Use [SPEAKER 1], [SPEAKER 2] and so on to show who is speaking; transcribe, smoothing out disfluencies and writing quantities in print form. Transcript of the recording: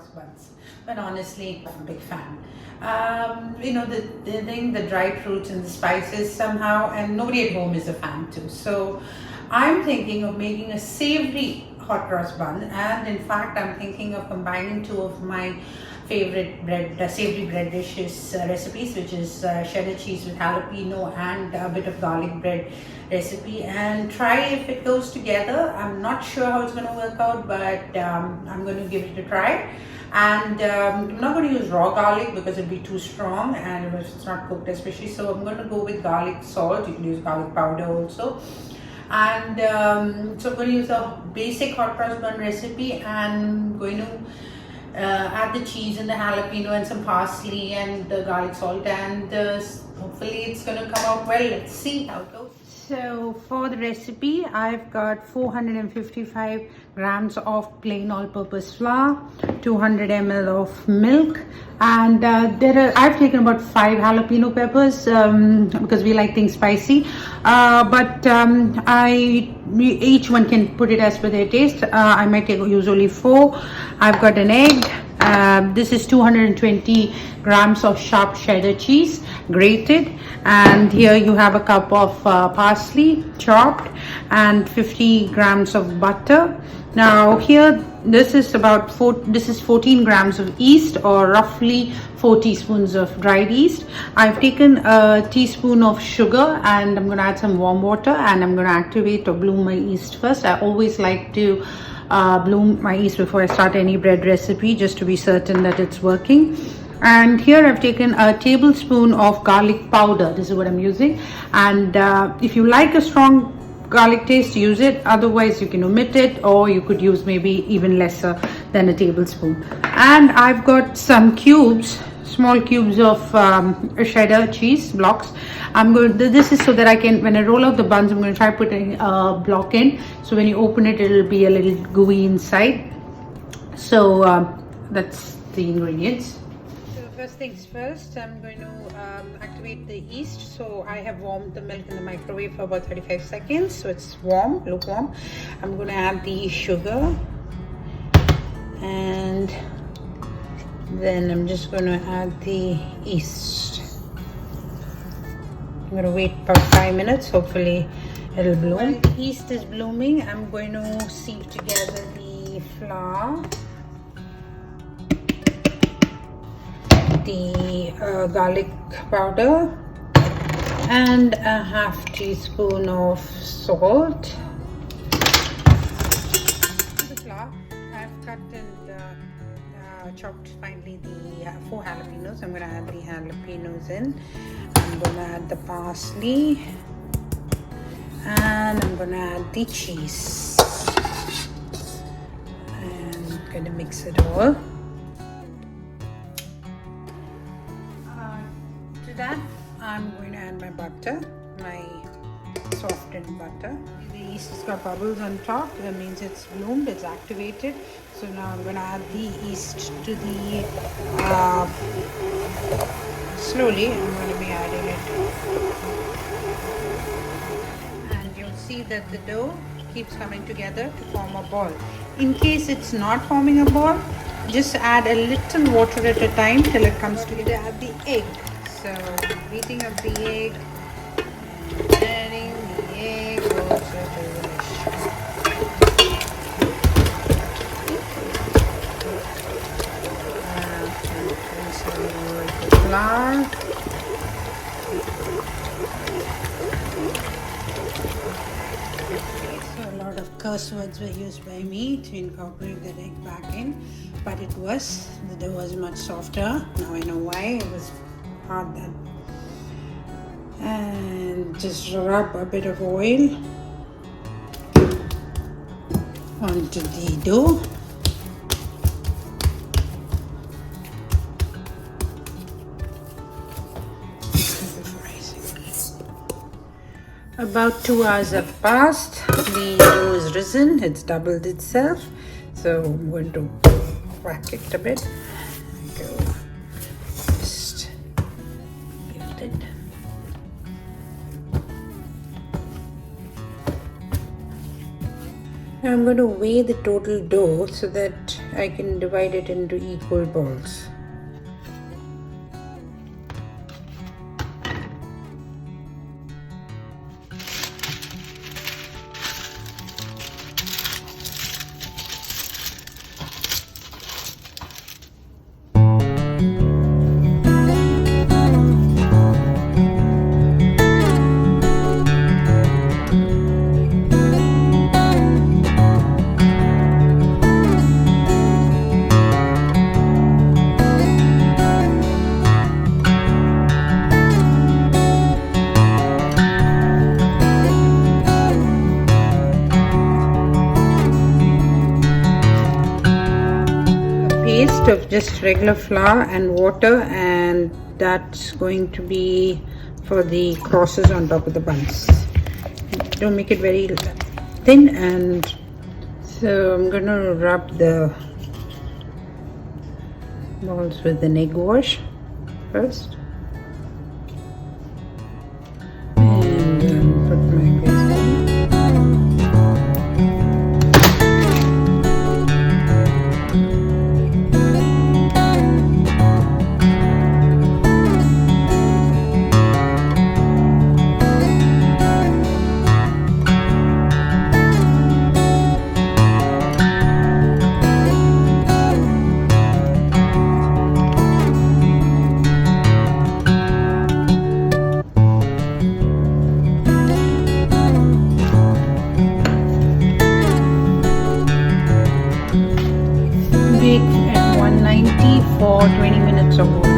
[SPEAKER 1] cross buns. But honestly, I'm a big fan. The thing, the dried fruits and the spices somehow, and nobody at home is a fan too. So I'm thinking of making a savory hot cross bun, and in fact, I'm thinking of combining two of my favorite savory bread dishes recipes, which is cheddar cheese with jalapeno and a bit of garlic bread recipe, and try if it goes together. I'm not sure how it's going to work out, but I'm going to give it a try. And I'm not going to use raw garlic because it'll be too strong and if it's not cooked especially. So I'm going to go with garlic salt. You can use garlic powder also. And so I'm going to use a basic hot cross bun recipe, and I'm going to add the cheese and the jalapeno and some parsley and the garlic salt, and hopefully it's going to come out well. Let's see how it goes. So for the recipe, I've got 455 grams of plain all-purpose flour, 200 ml of milk, and I've taken about 5 jalapeno peppers because we like things spicy. Each one can put it as per their taste. I might use only 4. I've got an egg. This is 220 grams of sharp cheddar cheese, grated, and here you have a cup of parsley chopped, and 50 grams of butter. Now here this is 14 grams of yeast, or roughly 4 teaspoons of dried yeast. I've taken a teaspoon of sugar, and I'm going to add some warm water, and I'm going to activate or bloom my yeast first. I always like to bloom my yeast before I start any bread recipe, just to be certain that it's working. And here I've taken a tablespoon of garlic powder. This is what I'm using, and if you like a strong garlic taste, use it. Otherwise you can omit it, or you could use maybe even lesser than a tablespoon. And I've got some small cubes of cheddar cheese blocks. This is so that I can, when I roll out the buns, I'm going to try putting a block in, so when you open it, it'll be a little gooey inside. So that's the ingredients. So first things first, I'm going to activate the yeast. So I have warmed the milk in the microwave for about 35 seconds, so it's warm, lukewarm. I'm going to add the sugar, and then I'm just going to add the yeast. I'm going to wait about 5 minutes. Hopefully it'll bloom. While the yeast is blooming, I'm going to sieve together the flour, the garlic powder, and a half teaspoon of salt. The flour, I've cut and chopped finely the 4 jalapenos. I'm going to add the jalapenos in. I'm going to add the parsley, and I'm going to add the cheese, and I'm going to mix it all. To that, I'm going to add my butter, my softened butter. The yeast has got bubbles on top. That means it's bloomed, it's activated. So now I'm going to add the yeast to the slowly I'm going to be adding it, and you'll see that the dough keeps coming together to form a ball. In case it's not forming a ball, just add a little water at a time till it comes together. Add the egg. So beating up the egg, and adding the egg also to the mixture. Flour. So a lot of curse words were used by me to incorporate that egg back in, but the dough was much softer. Now I know why. It was hard then. And just rub a bit of oil onto the dough. About 2 hours have passed. The dough is risen, it's doubled itself. So I'm going to whack it a bit. Go. Just lift it. Now I'm going to weigh the total dough so that I can divide it into equal balls. Paste of just regular flour and water, and that's going to be for the crosses on top of the buns. Don't make it very thin. And so I'm gonna rub the balls with an egg wash first, and put my paste in. Bake at 190 for 20 minutes or more.